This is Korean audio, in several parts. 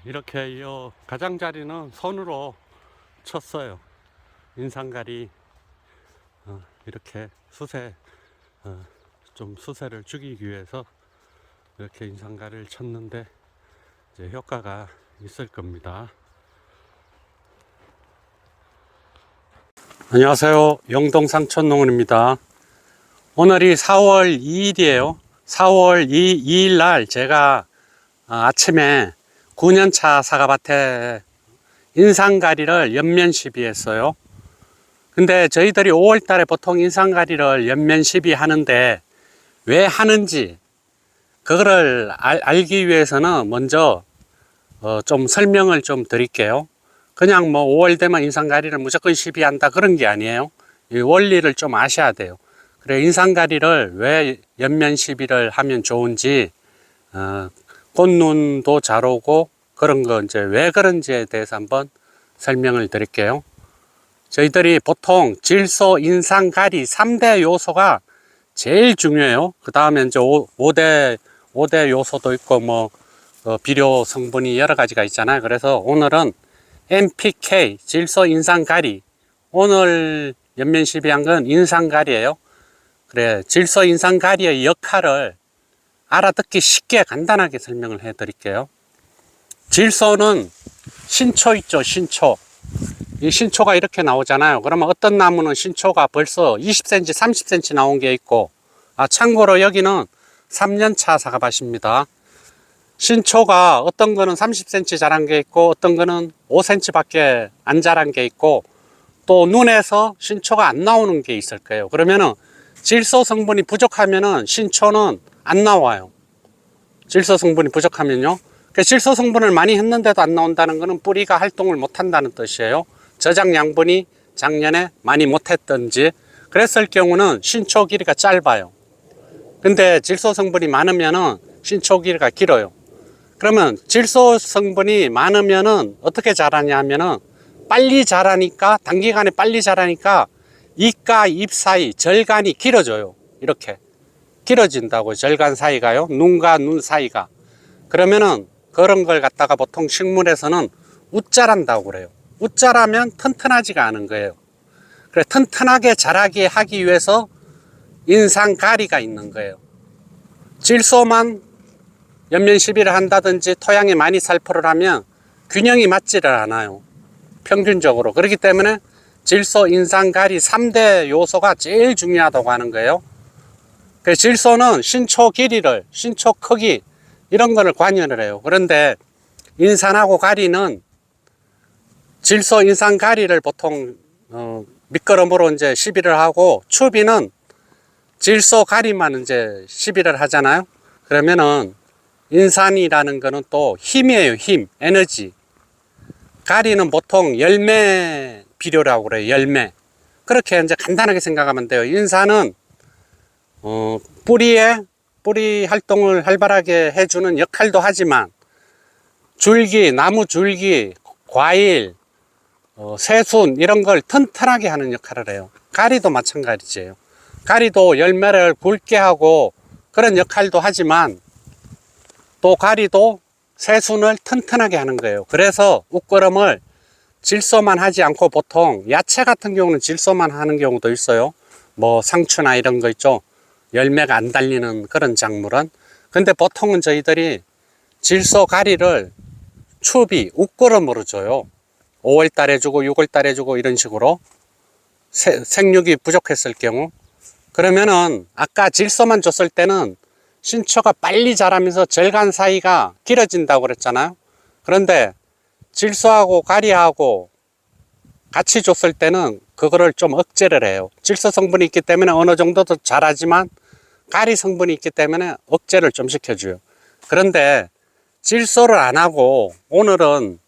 이렇게 이 가장자리는 손으로 쳤어요. 인상가리 이렇게 수세 좀 수세를 죽이기 위해서 이렇게 인상가리를 쳤는데 이제 효과가 있을 겁니다. 안녕하세요. 영동상촌농원입니다. 오늘이 4월 2일이에요. 4월 2일 날 제가 아침에 9년차 사과밭에 인상가리를 연면 시비했어요. 근데 저희들이 5월 달에 보통 인상가리를 연면 시비하는데 왜 하는지 그거를 알기 위해서는 먼저 좀 설명을 좀 드릴게요. 그냥 뭐 5월 되면 인상가리를 무조건 시비한다 그런 게 아니에요. 이 원리를 좀 아셔야 돼요. 그래, 인상가리를 왜 연면 시비를 하면 좋은지 꽃눈도 잘 오고 그런 거 이제 왜 그런지에 대해서 한번 설명을 드릴게요. 저희들이 보통 질소, 인상가리 3대 요소가 제일 중요해요. 그 다음에 이제 5대 요소도 있고 비료 성분이 여러 가지가 있잖아요. 그래서 오늘은 NPK, 질소, 인상가리, 오늘 연면 시비한 건 인상가리예요. 그래, 질소, 인상가리의 역할을 알아듣기 쉽게 간단하게 설명을 해 드릴게요. 질소는 신초 있죠, 신초. 이 신초가 이렇게 나오잖아요. 그러면 어떤 나무는 신초가 벌써 20cm, 30cm 나온 게 있고, 참고로 여기는 3년차 사과밭입니다. 신초가 어떤 거는 30cm 자란 게 있고, 어떤 거는 5cm 밖에 안 자란 게 있고, 또 눈에서 신초가 안 나오는 게 있을 거예요. 그러면은 질소 성분이 부족하면은 신초는 안 나와요. 질소 성분이 부족하면요. 질소 성분을 많이 했는데도 안 나온다는 것은 뿌리가 활동을 못 한다는 뜻이에요. 저장 양분이 작년에 많이 못했던지 그랬을 경우는 신초 길이가 짧아요. 근데 질소 성분이 많으면은 신초 길이가 길어요. 그러면 질소 성분이 많으면은 어떻게 자라냐 하면은 빨리 자라니까, 단기간에 빨리 자라니까 잎과 잎 사이 절간이 길어져요. 이렇게 길어진다고. 절간 사이가요, 눈과 눈 사이가. 그러면은 그런 걸 갖다가 보통 식물에서는 웃자란다고 그래요. 웃자라면 튼튼하지가 않은 거예요. 그래, 튼튼하게 자라게 하기 위해서 인상가리가 있는 거예요. 질소만 연면 시비를 한다든지 토양에 많이 살포를 하면 균형이 맞지를 않아요. 평균적으로. 그렇기 때문에 질소, 인상가리 3대 요소가 제일 중요하다고 하는 거예요. 질소는 신초 길이를, 신초 크기 이런 거를 관여를 해요. 그런데 인산하고 가리는 질소, 인산가리를 보통 밑거름으로 이제 시비를 하고, 추비는 질소, 가리만 이제 시비를 하잖아요. 그러면은 인산이라는 거는 또 힘이에요. 힘, 에너지. 가리는 보통 열매 비료라고 그래요. 열매. 그렇게 이제 간단하게 생각하면 돼요. 인산은 뿌리 활동을 활발하게 해주는 역할도 하지만 줄기, 나무 줄기, 과일, 새순 이런 걸 튼튼하게 하는 역할을 해요. 가리도 마찬가지예요. 가리도 열매를 굵게 하고 그런 역할도 하지만 또 가리도 새순을 튼튼하게 하는 거예요. 그래서 웃거름을 질소만 하지 않고 보통 야채 같은 경우는 질소만 하는 경우도 있어요. 뭐 상추나 이런 거 있죠. 열매가 안 달리는 그런 작물은. 근데 보통은 저희들이 질소 가리를 추비, 웃거름으로 줘요. 5월 달에 주고 6월 달에 주고 이런 식으로 생육이 부족했을 경우. 그러면은 아까 질소만 줬을 때는 신초가 빨리 자라면서 절간 사이가 길어진다고 그랬잖아요. 그런데 질소하고 가리하고 같이 줬을 때는 그거를 좀 억제를 해요. 질소 성분이 있기 때문에 어느 정도 더 자라지만 가리 성분이 있기 때문에 억제를 좀 시켜줘요. 그런데 질소를 안 하고 오늘은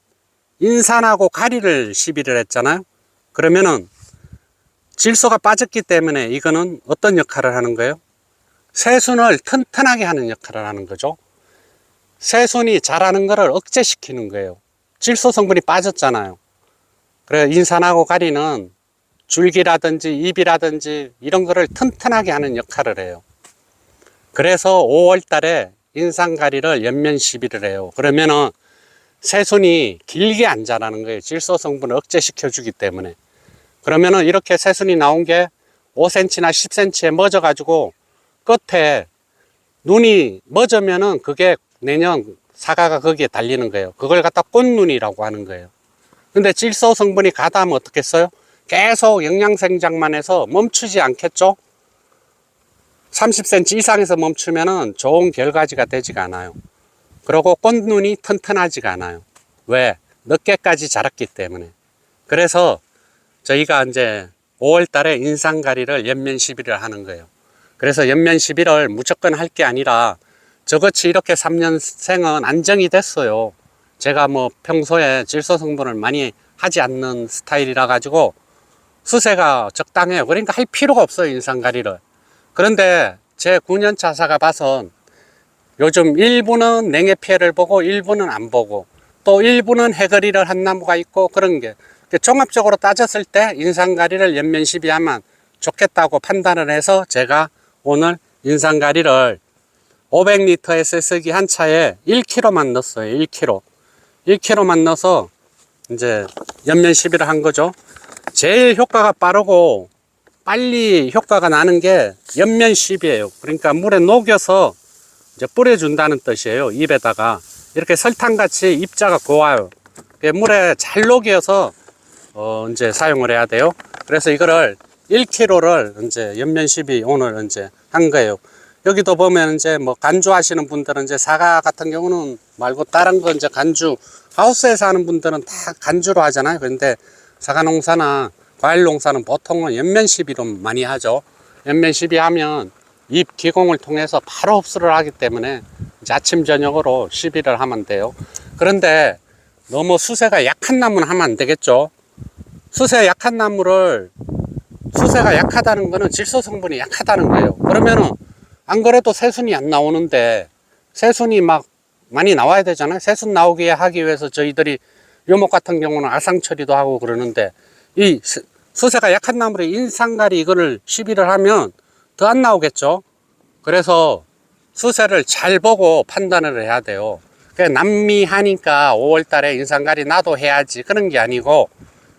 인산하고 가리를 시비를 했잖아요. 그러면은 질소가 빠졌기 때문에 이거는 어떤 역할을 하는 거예요? 새순을 튼튼하게 하는 역할을 하는 거죠. 새순이 자라는 것을 억제시키는 거예요. 질소 성분이 빠졌잖아요. 그래, 인산하고 가리는 줄기라든지 잎이라든지 이런 거를 튼튼하게 하는 역할을 해요. 그래서 5월 달에 인상가리를 연면 시비를 해요. 그러면은 새순이 길게 안 자라는 거예요. 질소 성분을 억제시켜 주기 때문에. 그러면은 이렇게 새순이 나온 게 5cm나 10cm에 멎어 가지고 끝에 눈이 멎으면은 그게 내년 사과가 거기에 달리는 거예요. 그걸 갖다 꽃눈이라고 하는 거예요. 근데 질소 성분이 가다하면 어떻겠어요? 계속 영양생장만 해서 멈추지 않겠죠? 30cm 이상에서 멈추면은 좋은 결과지가 되지가 않아요. 그리고 꽃눈이 튼튼하지가 않아요. 왜? 늦게까지 자랐기 때문에. 그래서 저희가 이제 5월 달에 인상가리를 연면 시비를 하는 거예요. 그래서 연면 시비를 무조건 할 게 아니라 저같이 이렇게 3년생은 안정이 됐어요. 제가 뭐 평소에 질소 성분을 많이 하지 않는 스타일이라 가지고 수세가 적당해요. 그러니까 할 필요가 없어요, 인상가리를. 그런데 제 9년차 사가 봐선 요즘 일부는 냉해 피해를 보고 일부는 안 보고 또 일부는 해거리를 한 나무가 있고 그런 게 종합적으로 따졌을 때 인상가리를 연면 시비하면 좋겠다고 판단을 해서 제가 오늘 인상가리를 500L SS기 한 차에 1kg만 넣었어요. 1kg만 넣어서 이제 연면 시비를 한 거죠. 제일 효과가 빠르고 빨리 효과가 나는 게 연면 시비예요. 그러니까 물에 녹여서 이제 뿌려준다는 뜻이에요. 입에다가 이렇게 설탕같이 입자가 고와요. 물에 잘 녹여서 이제 사용을 해야 돼요. 그래서 이거를 1kg를 이제 연면 시비 오늘 이제 한 거예요. 여기도 보면 이제 뭐 간주 하시는 분들은 이제 사과 같은 경우는 말고 다른 거 이제 간주 하우스에서 하는 분들은 다 간주로 하잖아요. 그런데 사과 농사나 과일 농사는 보통은 연면 시비로 많이 하죠. 연면 시비 하면 잎 기공을 통해서 바로 흡수를 하기 때문에 이제 아침 저녁으로 시비를 하면 돼요. 그런데 너무 수세가 약한 나무는 하면 안 되겠죠. 수세 약한 나무를 수세가 약하다는 거는 질소 성분이 약하다는 거예요. 그러면은 안 그래도 새순이 안 나오는데 새순이 막 많이 나와야 되잖아요. 새순 나오게 하기 위해서 저희들이 묘목 같은 경우는 아상 처리도 하고 그러는데 이 수세가 약한 나무를 인상가리 이거를 시비를 하면 더 안 나오겠죠. 그래서 수세를 잘 보고 판단을 해야 돼요. 남미하니까 5월 달에 인상가리 나도 해야지 그런 게 아니고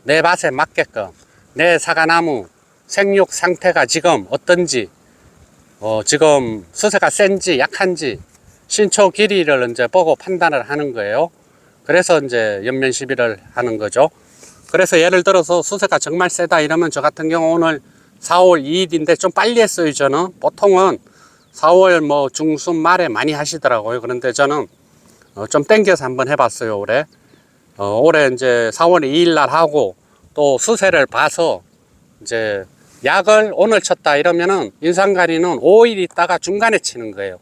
내 밭에 맞게끔 내 사과나무 생육 상태가 지금 어떤지 지금 수세가 센지 약한지 신초 길이를 이제 보고 판단을 하는 거예요. 그래서 이제 연면 시비를 하는 거죠. 그래서 예를 들어서 수세가 정말 세다 이러면 저 같은 경우 오늘 4월 2일인데 좀 빨리 했어요. 저는 보통은 4월 뭐 중순 말에 많이 하시더라고요. 그런데 저는 좀 땡겨서 한번 해봤어요. 올해 이제 4월 2일 날 하고 또 수세를 봐서 이제 약을 오늘 쳤다 이러면은 인상가리는 5일 있다가 중간에 치는 거예요.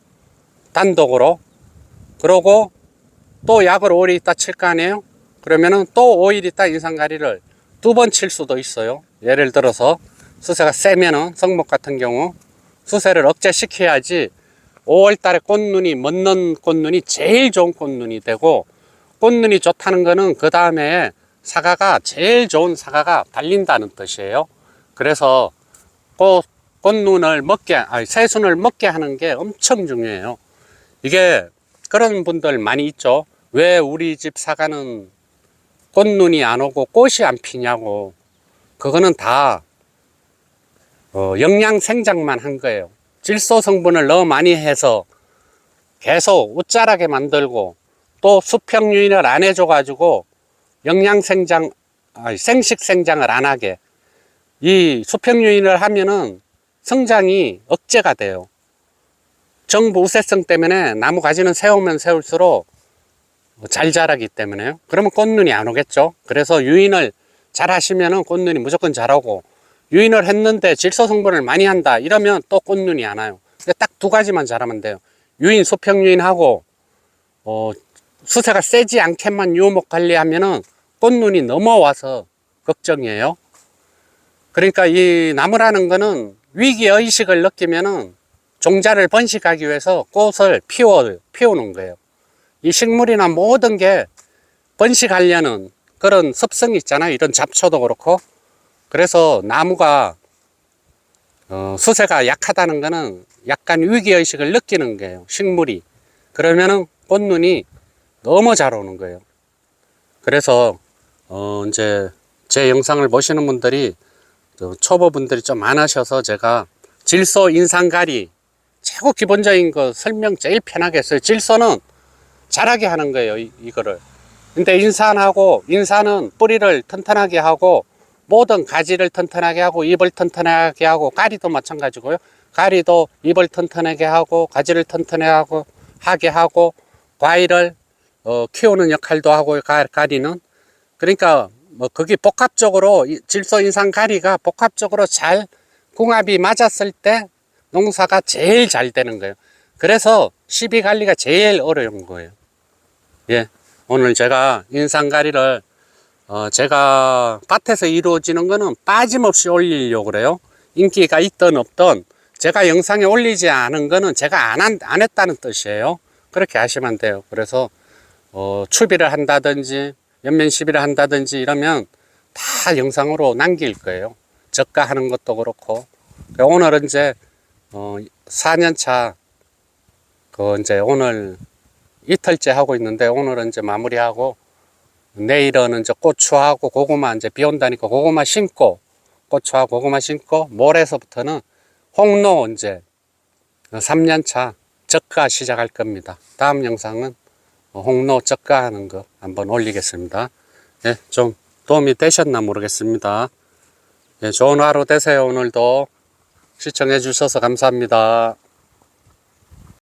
단독으로. 그러고 또 약을 5일 있다 칠 거 아니에요. 그러면은 또 5일 있다 인상가리를 2번 칠 수도 있어요. 예를 들어서 수세가 세면은 성목 같은 경우 수세를 억제시켜야지 5월 달에 꽃눈이 멎는 꽃눈이 제일 좋은 꽃눈이 되고 꽃눈이 좋다는 거는 그 다음에 사과가 제일 좋은 사과가 달린다는 뜻이에요. 그래서 꽃눈을 새순을 먹게 하는 게 엄청 중요해요. 이게 그런 분들 많이 있죠. 왜 우리 집 사과는 꽃눈이 안 오고 꽃이 안 피냐고. 그거는 다 영양 생장만 한 거예요. 질소 성분을 너무 많이 해서 계속 웃자라게 만들고 또 수평 유인을 안 해줘 가지고 생식 생장을 안 하게 이 수평 유인을 하면은 성장이 억제가 돼요. 정부 우세성 때문에 나무 가지는 세우면 세울수록 잘 자라기 때문에요. 그러면 꽃눈이 안 오겠죠. 그래서 유인을 잘 하시면은 꽃눈이 무조건 잘 오고 유인을 했는데 질소 성분을 많이 한다 이러면 또 꽃눈이 안 와요. 근데 딱 두 가지만 잘하면 돼요. 유인, 수평 유인하고 수세가 세지 않게만 유목 관리하면은 꽃눈이 넘어와서 걱정이에요. 그러니까 이 나무라는 거는 위기의식을 느끼면은 종자를 번식하기 위해서 꽃을 피우는 거예요. 이 식물이나 모든 게 번식하려는 그런 습성이 있잖아요. 이런 잡초도 그렇고. 그래서 나무가 수세가 약하다는 거는 약간 위기의식을 느끼는 거예요. 식물이. 그러면은 꽃눈이 너무 잘 오는 거예요. 그래서 이제 제 영상을 보시는 분들이 초보분들이 좀 많으셔서 제가 질소 인상가리 최고 기본적인 거 설명 제일 편하게 했어요. 질소는 자라게 하는 거예요, 이거를. 근데 인산은 뿌리를 튼튼하게 하고 모든 가지를 튼튼하게 하고 잎을 튼튼하게 하고, 가리도 마찬가지고요. 가리도 잎을 튼튼하게 하고 가지를 튼튼하게 하고 과일을 키우는 역할도 하고, 가리는. 그러니까 뭐 그게 복합적으로 질소 인산 가리가 복합적으로 잘 궁합이 맞았을 때 농사가 제일 잘 되는 거예요. 그래서 시비 관리가 제일 어려운 거예요. 예, 오늘 제가 인산가리를 제가 밭에서 이루어지는 거는 빠짐없이 올리려고 그래요. 인기가 있든 없든 제가 영상에 올리지 않은 거는 제가 안 했다는 뜻이에요. 그렇게 하시면 돼요. 그래서 추비를 한다든지 연면 시비를 한다든지 이러면 다 영상으로 남길 거예요. 저가하는 것도 그렇고. 오늘은 이제 4년차 이제 오늘 이틀째 하고 있는데, 오늘은 이제 마무리하고 내일은 이제 고추하고 고구마, 이제 비 온다니까 고구마 심고, 고추하고 고구마 심고, 모레서부터는 홍로 이제 3년차 적가 시작할 겁니다. 다음 영상은 홍로 적가하는 거 한번 올리겠습니다. 예, 좀 도움이 되셨나 모르겠습니다. 예, 좋은 하루 되세요. 오늘도 시청해 주셔서 감사합니다.